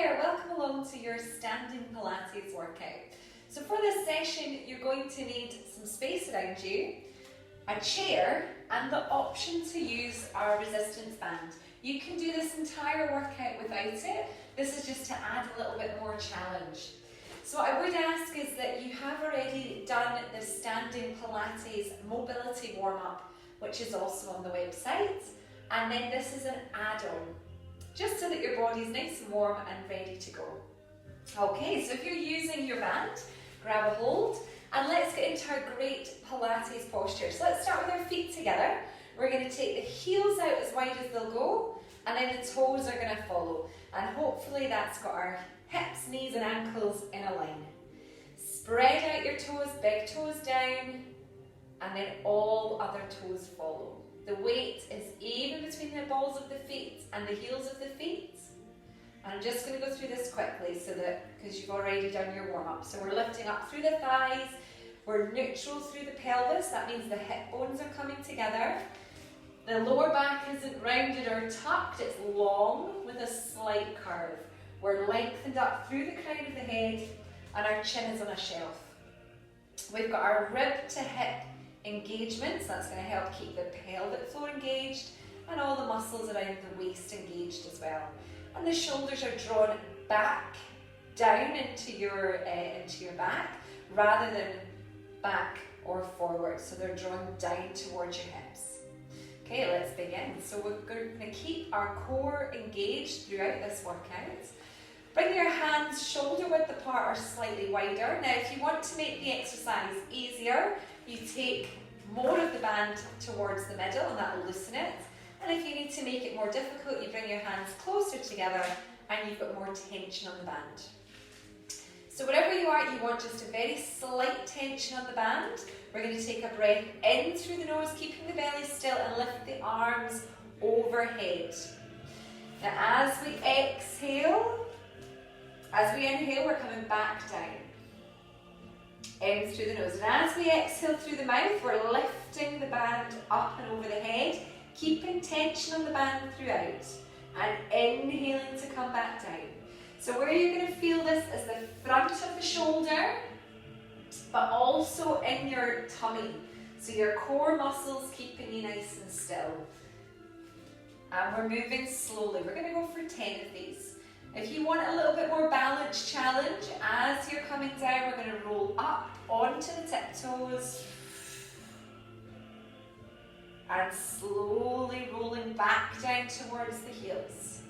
there, welcome along to your standing Pilates workout. So for this session, you're going to need some space around you, a chair, and the option to use our resistance band. You can do this entire workout without it. This is just to add a little bit more challenge. So what I would ask is that you have already done the standing Pilates mobility warm-up, which is also on the website, and then this is an add-on, just so that your body's nice and warm and ready to go. Okay, so if you're using your band, grab a hold, and let's get into our great Pilates posture. So let's start with our feet together. We're going to take the heels out as wide as they'll go, and then the toes are going to follow. And hopefully that's got our hips, knees and ankles in a line. Spread out your toes, big toes down, and then all other toes follow. The weight is even between the balls of the feet and the heels of the feet. And I'm just going to go through this quickly so that, because you've already done your warm-up. So we're lifting up through the thighs, we're neutral through the pelvis, that means the hip bones are coming together. The lower back isn't rounded or tucked, it's long with a slight curve. We're lengthened up through the crown of the head and our chin is on a shelf. We've got our rib to hip engagement, so that's going to help keep the pelvic floor engaged and all the muscles around the waist engaged as well. And the shoulders are drawn back, down into your back, rather than back or forward. So they're drawn down towards your hips. Okay, let's begin. So we're going to keep our core engaged throughout this workout. Bring your hands shoulder width apart or slightly wider. Now, if you want to make the exercise easier, you take more of the band towards the middle and that will loosen it. And if you need to make it more difficult, you bring your hands closer together and you've got more tension on the band. So wherever you are, you want just a very slight tension on the band. We're going to take a breath in through the nose, keeping the belly still, and lift the arms overhead. Now as we exhale, as we inhale, we're coming back down. In through the nose. And as we exhale through the mouth, we're lifting the band up and over the head, keeping tension on the band throughout, and inhaling to come back down. So where you're going to feel this is the front of the shoulder, but also in your tummy. So your core muscles keeping you nice and still. And we're moving slowly. We're going to go for 10 of these. If you want a little bit more balance challenge, as you're coming down, we're going to roll up onto the tiptoes and slowly rolling back down towards the heels.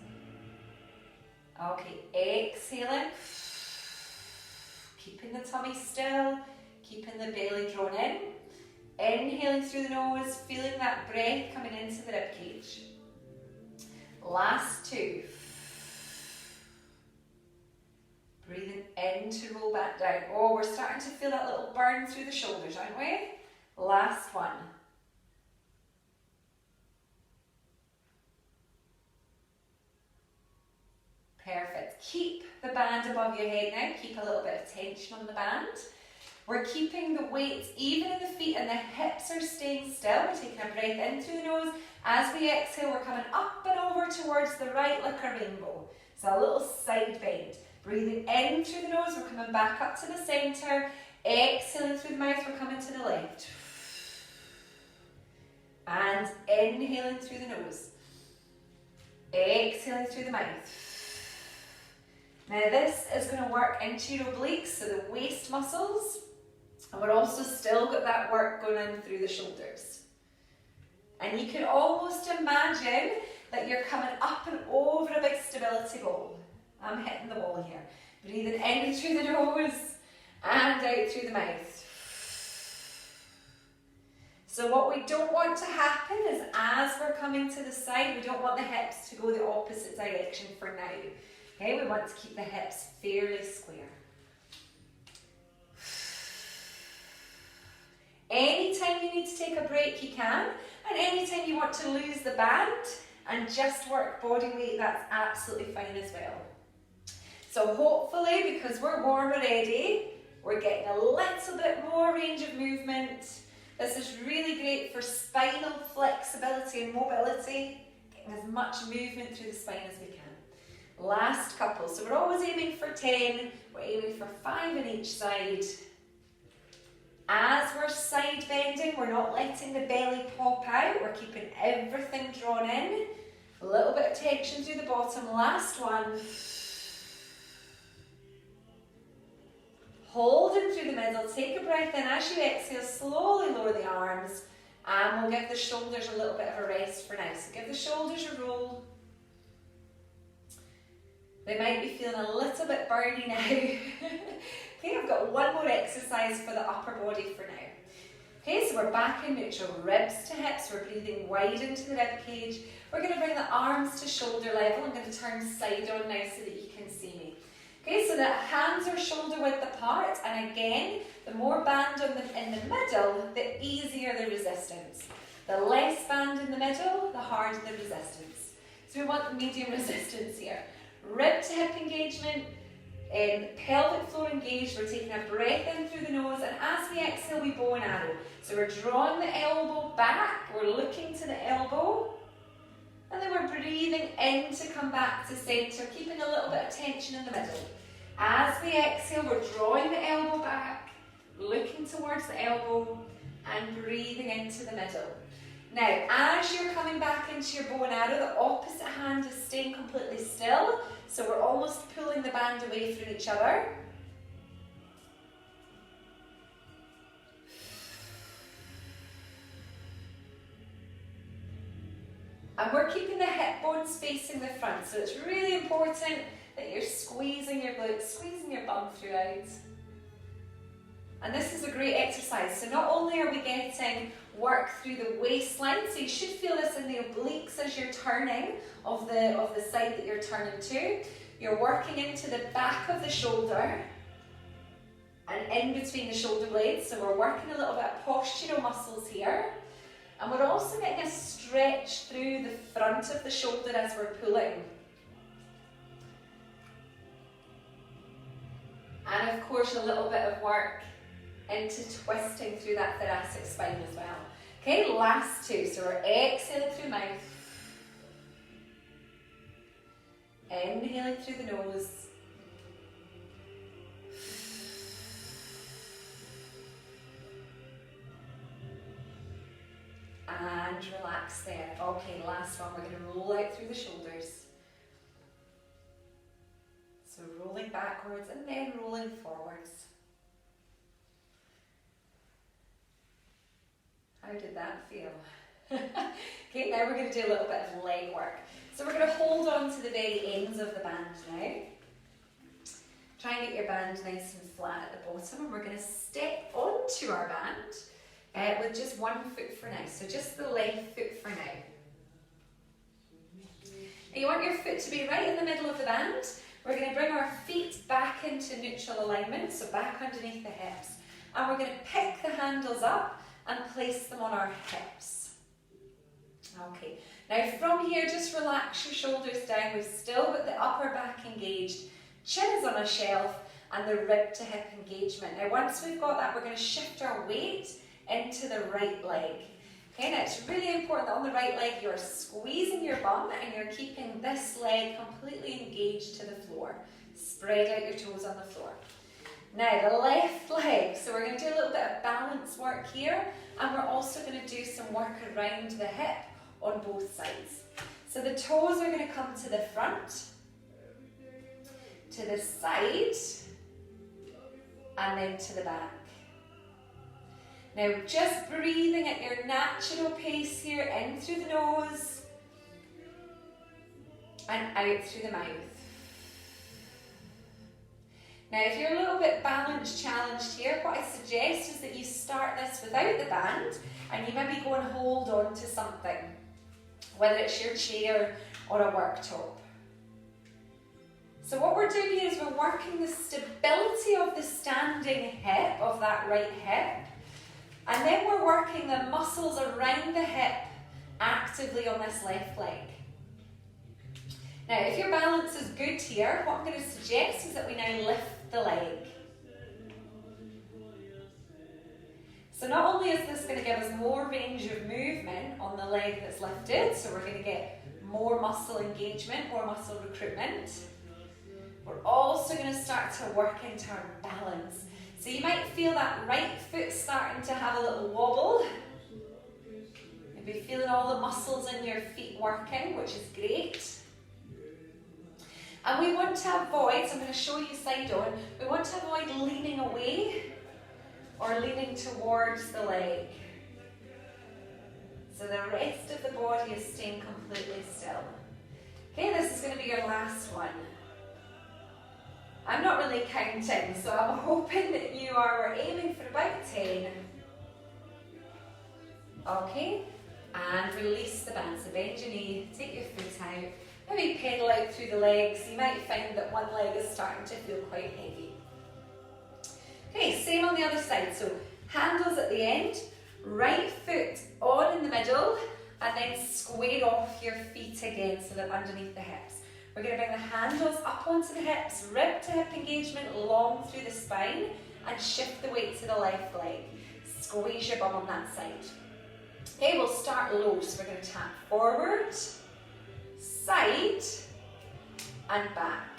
Okay, exhaling, keeping the tummy still, keeping the belly drawn in. Inhaling through the nose, feeling that breath coming into the ribcage. Last two. Breathing in to roll back down. Oh, we're starting to feel that little burn through the shoulders, aren't we? Last one. Perfect. Keep the band above your head now. Keep a little bit of tension on the band. We're keeping the weight even in the feet and the hips are staying still. We're taking a breath in through the nose. As we exhale, we're coming up and over towards the right like a rainbow. So a little side bend. Breathing in through the nose, we're coming back up to the centre. Exhaling through the mouth, we're coming to the left. And inhaling through the nose. Exhaling through the mouth. Now this is going to work into your obliques, so the waist muscles. And we're also still got that work going in through the shoulders. And you can almost imagine that you're coming up and over a big stability ball. I'm hitting the wall here. Breathing in through the nose and out through the mouth. So what we don't want to happen is as we're coming to the side, we don't want the hips to go the opposite direction for now. Okay, we want to keep the hips fairly square. Anytime you need to take a break, you can. And anytime you want to lose the band and just work body weight, that's absolutely fine as well. So hopefully, because we're warm already, we're getting a little bit more range of movement. This is really great for spinal flexibility and mobility, getting as much movement through the spine as we can. Last couple. So we're always aiming for 10. We're aiming for 5 on each side. As we're side bending, we're not letting the belly pop out. We're keeping everything drawn in. A little bit of tension through the bottom. Last one. Holding through the middle. Take a breath in. As you exhale, slowly lower the arms. And we'll give the shoulders a little bit of a rest for now. So give the shoulders a roll. They might be feeling a little bit burny now. Okay, I've got one more exercise for the upper body for now. Okay, so we're back in neutral, ribs to hips, we're breathing wide into the rib cage. We're going to bring the arms to shoulder level. I'm going to turn side on now so that you can see me. Okay, so the hands are shoulder width apart, and again, the more band in the middle, the easier the resistance. The less band in the middle, the harder the resistance. So we want medium resistance here. Rib to hip engagement, pelvic floor engaged. We're taking a breath in through the nose, and as we exhale, we bow and arrow. So we're drawing the elbow back, we're looking to the elbow, and then we're breathing in to come back to centre, keeping a little bit of tension in the middle. As we exhale, we're drawing the elbow back, looking towards the elbow, and breathing into the middle. Now, as you're coming back into your bow and arrow, the opposite hand is staying completely still, so we're almost pulling the band away from each other. And we're keeping the hip bones facing the front, so it's really important that you're squeezing your glutes, squeezing your bum throughout. And this is a great exercise. So not only are we getting work through the waistline, so you should feel this in the obliques as you're turning of the side that you're turning to. You're working into the back of the shoulder and in between the shoulder blades. So we're working a little bit of postural muscles here. And we're also getting a stretch through the front of the shoulder as we're pulling. And of course a little bit of work into twisting through that thoracic spine as well. Okay, last two. So we're exhaling through mouth. Inhaling through the nose. And relax there. Okay, last one. We're going to roll out through the shoulders. So rolling backwards and then rolling forwards. How did that feel? Okay, now we're going to do a little bit of leg work. So we're going to hold on to the very ends of the band now. Try and get your band nice and flat at the bottom, and we're going to step onto our band with just one foot for now. So just the left foot for now. Now you want your foot to be right in the middle of the band. We're going to bring our feet back into neutral alignment, so back underneath the hips. And we're going to pick the handles up and place them on our hips. Okay, now from here just relax your shoulders down. We've still got the upper back engaged, chin is on a shelf, and the rib to hip engagement. Now once we've got that, we're going to shift our weight into the right leg. Okay, now it's really important that on the right leg you're squeezing your bum and you're keeping this leg completely engaged to the floor. Spread out your toes on the floor. Now the left leg, so we're going to do a little bit of balance work here, and we're also going to do some work around the hip on both sides. So the toes are going to come to the front, to the side, and then to the back. Now just breathing at your natural pace here, in through the nose and out through the mouth. Now if you're a little bit balance challenged here, what I suggest is that you start this without the band and you maybe go and hold on to something, whether it's your chair or a worktop. So what we're doing here is we're working the stability of the standing hip, of that right hip, and then we're working the muscles around the hip actively on this left leg. Now if your balance is good here, what I'm going to suggest is that we now lift the leg. So not only is this going to give us more range of movement on the leg that's lifted, so we're going to get more muscle engagement, more muscle recruitment. We're also going to start to work into our balance. So you might feel that right foot starting to have a little wobble. You'll be feeling all the muscles in your feet working, which is great. And we want to avoid, so I'm going to show you side on, we want to avoid leaning away or leaning towards the leg. So the rest of the body is staying completely still. Okay, this is going to be your last one. I'm not really counting, so I'm hoping that you are aiming for about 10. Okay, and release the band. So bend your knee, take your foot out, maybe pedal out through the legs. You might find that one leg is starting to feel quite heavy. Okay, same on the other side. So handles at the end, right foot on in the middle, and then square off your feet again so they're underneath the hips. We're going to bring the handles up onto the hips, rib to hip engagement long through the spine, and shift the weight to the left leg. Squeeze your bum on that side. Okay, we'll start low, so we're going to tap forward, side, and back.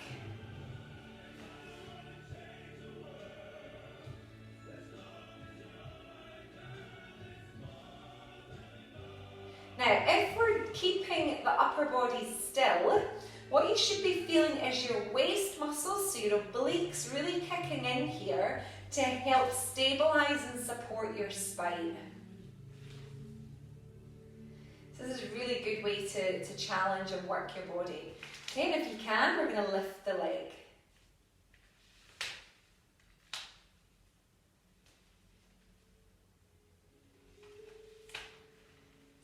Now, if we're keeping the upper body still, what you should be feeling is your waist muscles, so your obliques really kicking in here to help stabilize and support your spine. So this is a really good way to challenge and work your body. Okay, and if you can, we're going to lift the leg.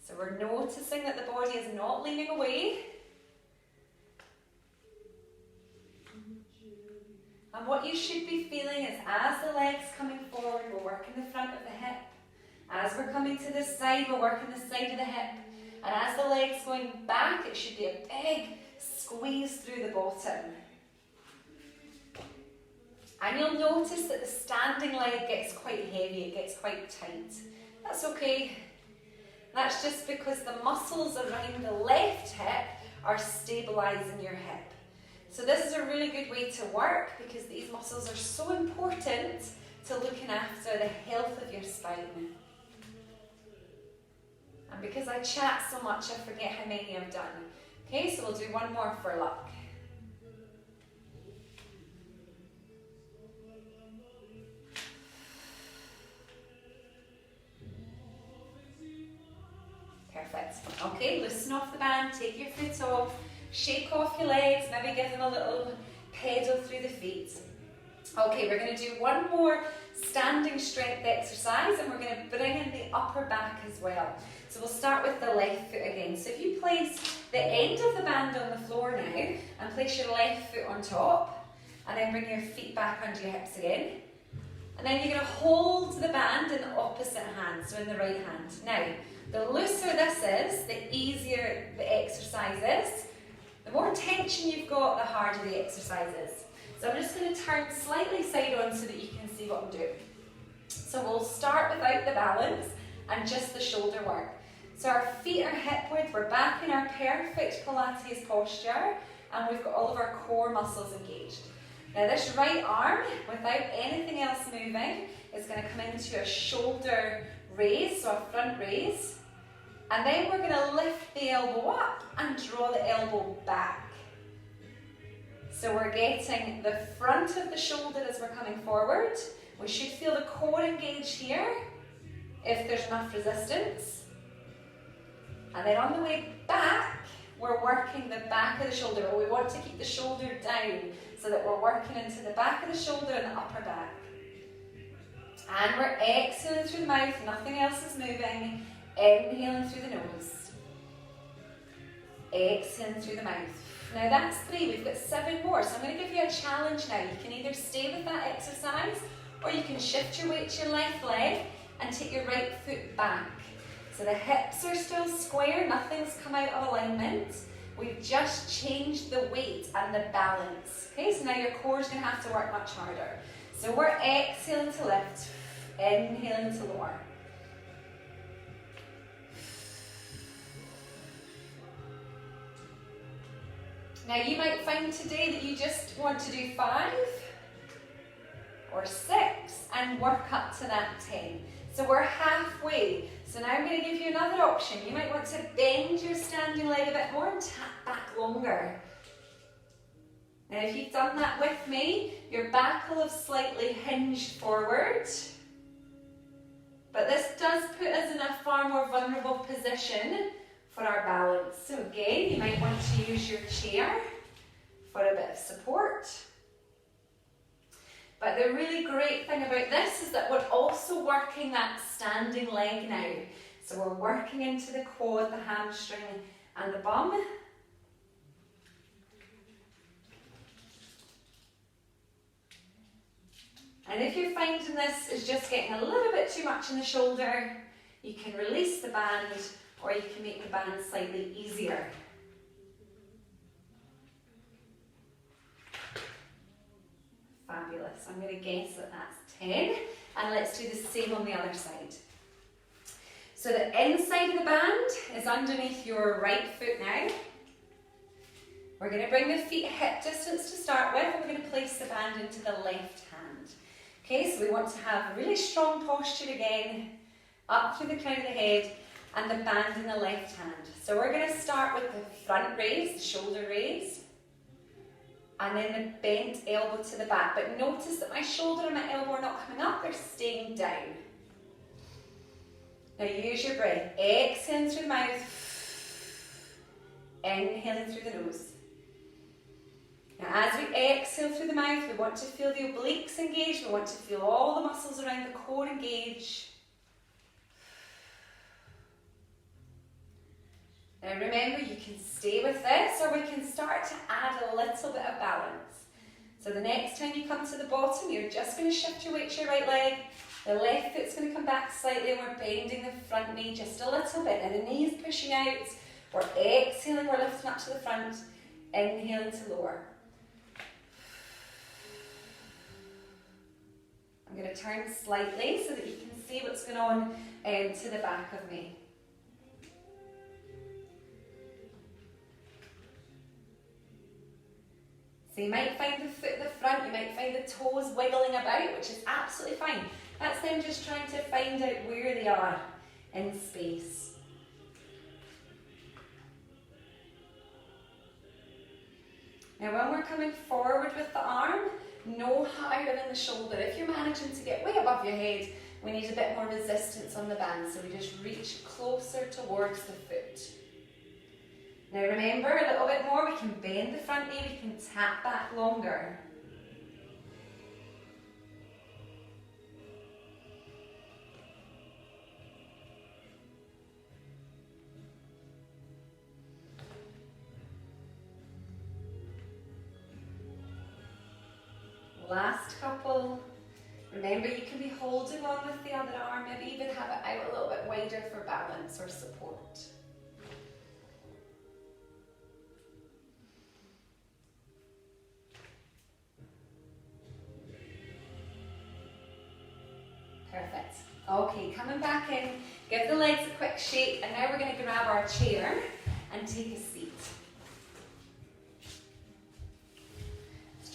So we're noticing that the body is not leaning away. And what you should be feeling is as the leg's coming forward, we're working the front of the hip. As we're coming to this side, we're working the side of the hip. And as the leg's going back, it should be a big squeeze through the bottom. And you'll notice that the standing leg gets quite heavy, it gets quite tight. That's okay. That's just because the muscles around the left hip are stabilizing your hip. So this is a really good way to work because these muscles are so important to looking after the health of your spine. And because I chat so much, I forget how many I've done. Okay, so we'll do one more for luck. Perfect. Okay, loosen off the band, take your foot off. Shake off your legs, maybe give them a little pedal through the feet. Okay, we're going to do one more standing strength exercise and we're going to bring in the upper back as well. So we'll start with the left foot again. So if you place the end of the band on the floor now and place your left foot on top and then bring your feet back under your hips again. And then you're going to hold the band in the opposite hand, so in the right hand. Now, the looser this is, the easier the exercise is. The more tension you've got, the harder the exercise is. So I'm just going to turn slightly side on so that you can see what I'm doing. So we'll start without the balance and just the shoulder work. So our feet are hip width, we're back in our perfect Pilates posture, and we've got all of our core muscles engaged. Now this right arm, without anything else moving, is going to come into a shoulder raise, so a front raise. And then we're going to lift the elbow up and draw the elbow back. So we're getting the front of the shoulder as we're coming forward. We should feel the core engage here, if there's enough resistance. And then on the way back, we're working the back of the shoulder. But we want to keep the shoulder down so that we're working into the back of the shoulder and the upper back. And we're exhaling through the mouth, nothing else is moving. Inhaling through the nose. Exhaling through the mouth. Now that's 3, we've got 7 more. So I'm going to give you a challenge now. You can either stay with that exercise or you can shift your weight to your left leg and take your right foot back. So the hips are still square, nothing's come out of alignment. We've just changed the weight and the balance. Okay, so now your core is going to have to work much harder. So we're exhaling to lift, inhaling to lower. Now you might find today that you just want to do 5 or 6 and work up to that 10. So we're halfway. So now I'm going to give you another option. You might want to bend your standing leg a bit more and tap back longer. Now if you've done that with me, your back will have slightly hinged forward. But this does put us in a far more vulnerable position for our balance. So again, you might want to use your chair for a bit of support. But the really great thing about this is that we're also working that standing leg now. So we're working into the quad, the hamstring and the bum. And if you're finding this is just getting a little bit too much in the shoulder, you can release the band or you can make the band slightly easier. Fabulous. I'm going to guess that that's 10. And let's do the same on the other side. So the inside of the band is underneath your right foot now. We're going to bring the feet hip distance to start with, and we're going to place the band into the left hand. Okay, so we want to have really strong posture again, up through the crown of the head, and the band in the left hand. So we're going to start with the front raise, the shoulder raise, and then the bent elbow to the back. But notice that my shoulder and my elbow are not coming up, they're staying down. Now use your breath. Exhaling through the mouth, inhaling through the nose. Now as we exhale through the mouth, we want to feel the obliques engage, we want to feel all the muscles around the core engage. Now remember, you can stay with this or we can start to add a little bit of balance. So the next time you come to the bottom, you're just going to shift your weight to your right leg. The left foot's going to come back slightly and we're bending the front knee just a little bit. Now the knee's pushing out, we're exhaling, we're lifting up to the front, inhaling to lower. I'm going to turn slightly so that you can see what's going on to the back of me. So you might find the foot at the front, you might find the toes wiggling about, which is absolutely fine. That's them just trying to find out where they are in space. Now when we're coming forward with the arm, no higher than the shoulder. If you're managing to get way above your head, we need a bit more resistance on the band, so we just reach closer towards the foot. Now remember, a little bit more, we can bend the front knee, we can tap back longer. Last couple. Remember, you can be holding on with the other arm, maybe even have it out a little bit wider for balance or support. Perfect. Okay, coming back in, give the legs a quick shake, and now we're going to grab our chair and take a seat.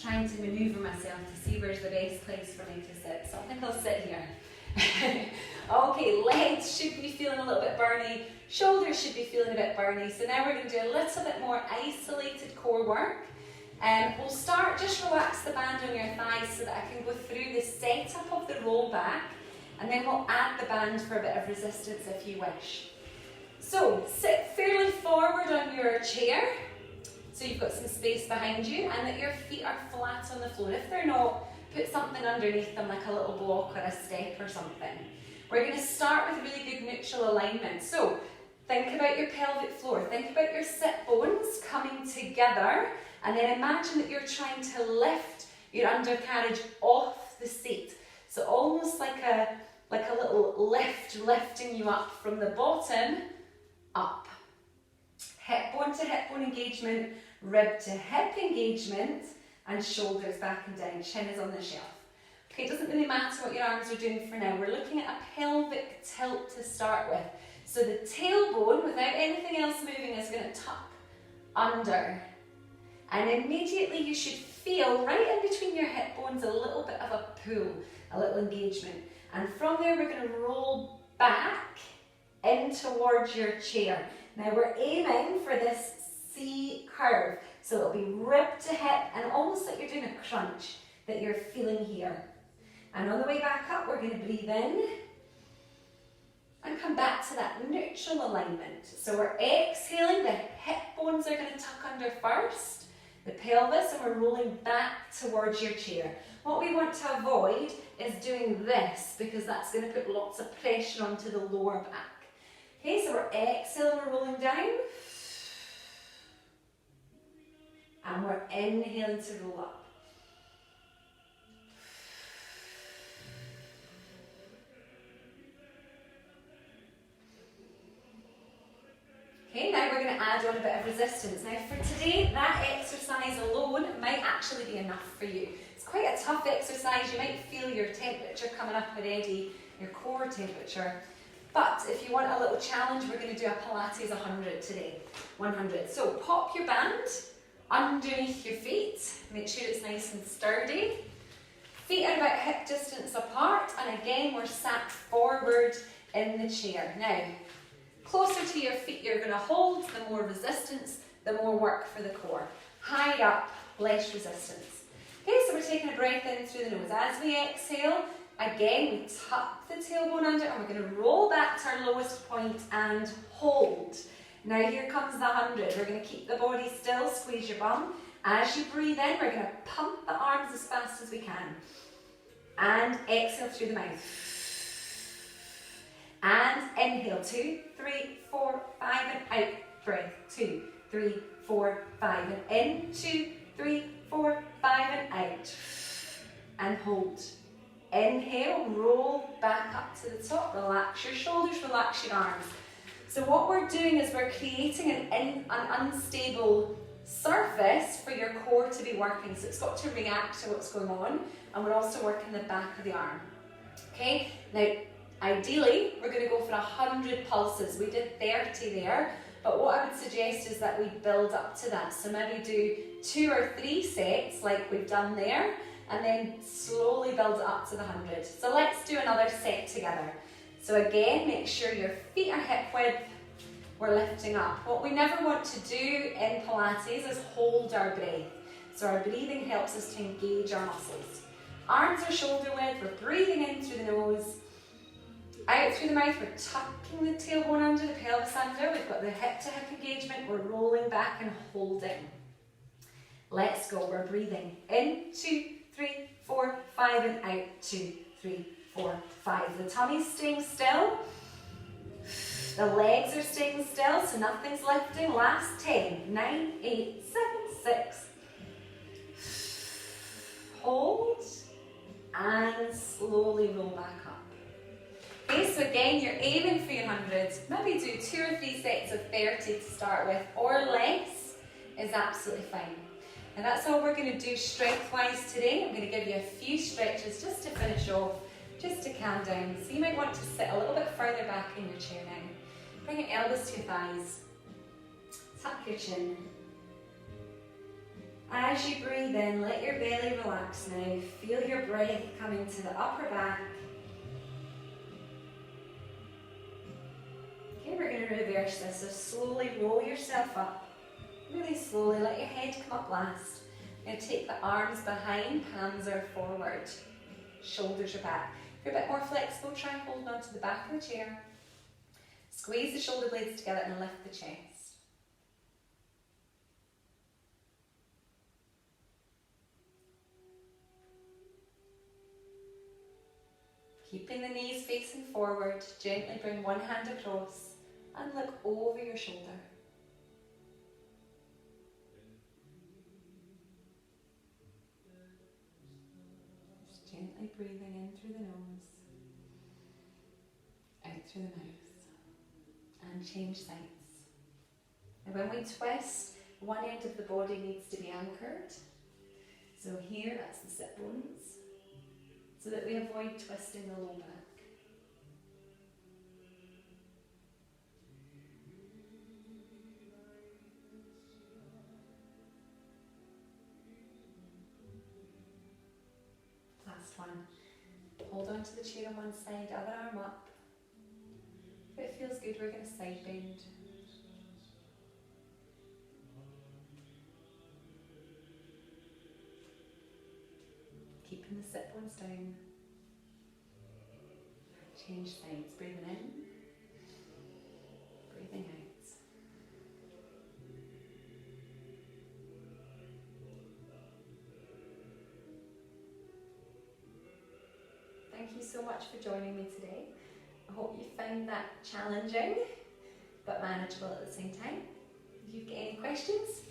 Trying to maneuver myself to see where's the best place for me to sit, so I think I'll sit here. Okay, legs should be feeling a little bit burny, shoulders should be feeling a bit burny, so now we're going to do a little bit more isolated core work. We'll start, just relax the band on your thighs so that I can go through the setup of the roll back, and then we'll add the band for a bit of resistance if you wish. So, sit fairly forward on your chair, so you've got some space behind you, and that your feet are flat on the floor. If they're not, put something underneath them, like a little block or a step or something. We're going to start with really good neutral alignment. So think about your pelvic floor, think about your sit bones coming together, and then imagine that you're trying to lift your undercarriage off the seat. So almost like a little lift, lifting you up from the bottom up. Hip bone to hip bone engagement, rib to hip engagement, and shoulders back and down, chin is on the shelf. Okay, it doesn't really matter what your arms are doing for now. We're looking at a pelvic tilt to start with. So the tailbone, without anything else moving, is going to tuck under. And immediately you should feel right in between your hip bones a little bit of a pull, a little engagement. And from there we're going to roll back in towards your chair. Now we're aiming for this C curve. So it'll be rib to hip and almost like you're doing a crunch that you're feeling here. And on the way back up, we're going to breathe in and come back to that neutral alignment. So we're exhaling, the hip bones are going to tuck under first, the pelvis, and we're rolling back towards your chair. What we want to avoid is doing this because that's going to put lots of pressure onto the lower back. Okay, so we're exhaling, we're rolling down. And we're inhaling to roll up. Okay, now we're going to add on a bit of resistance. Now for today, that exercise alone might actually be enough for you. It's quite a tough exercise. You might feel your temperature coming up already, your core temperature. But if you want a little challenge, we're going to do a Pilates 100 today. 100. So pop your band underneath your feet, make sure it's nice and sturdy. Feet are about hip distance apart, and again we're sat forward in the chair. Now, closer to your feet you're going to hold, the more resistance, the more work for the core. High up, less resistance. Okay, so we're taking a breath in through the nose. As we exhale, again we tuck the tailbone under and we're going to roll back to our lowest point and hold. Now here comes the 100. We're going to keep the body still, squeeze your bum. As you breathe in, we're going to pump the arms as fast as we can. And exhale through the mouth. And inhale, 2, 3, 4, 5, and out. Breath, 2, 3, 4, 5, and in. 2, 3, 4, 5, and out. And hold. Inhale, roll back up to the top. Relax your shoulders, relax your arms. So what we're doing is we're creating an unstable surface for your core to be working. So it's got to react to what's going on, and we're also working the back of the arm. Okay, now ideally we're going to go for 100 pulses. We did 30 there, but what I would suggest is that we build up to that. So maybe do 2 or 3 sets like we've done there, and then slowly build it up to the 100. So let's do another set together. So again, make sure your feet are hip width, we're lifting up. What we never want to do in Pilates is hold our breath. So our breathing helps us to engage our muscles. Arms are shoulder width, we're breathing in through the nose. Out through the mouth, we're tucking the tailbone under, the pelvis under. We've got the hip to hip engagement, we're rolling back and holding. Let's go, we're breathing in, 2, 3, 4, 5, and out, 2, 3, 4, 5. The tummy's staying still. The legs are staying still, so nothing's lifting. Last 10, 9, 8, 7, 6. Hold and slowly roll back up. Okay, so again, you're aiming for your 100. Maybe do 2 or 3 sets of 30 to start with, or less is absolutely fine. And that's all we're going to do strength-wise today. I'm going to give you a few stretches just to finish off, just to calm down. So you might want to sit a little bit further back in your chair now. Bring your elbows to your thighs. Tuck your chin. As you breathe in, let your belly relax now. Feel your breath coming to the upper back. Okay, we're going to reverse this. So slowly roll yourself up. Really slowly, let your head come up last. Now take the arms behind, palms are forward. Shoulders are back. If you're a bit more flexible, try holding on to the back of the chair. Squeeze the shoulder blades together and lift the chest. Keeping the knees facing forward, gently bring one hand across and look over your shoulder. Just gently breathing in through the nose, out through the mouth. And change sides. And when we twist, one end of the body needs to be anchored. So here, that's the sit bones, so that we avoid twisting the low back. one. Hold on to the chair on one side, other arm up. If it feels good, we're going to side bend. Keeping the sit bones down. Change sides, breathing in, breathing out. Thank you so much for joining me today. I hope you found that challenging but manageable at the same time. If you've got any questions,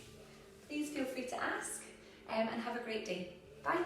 please feel free to ask, and have a great day. Bye.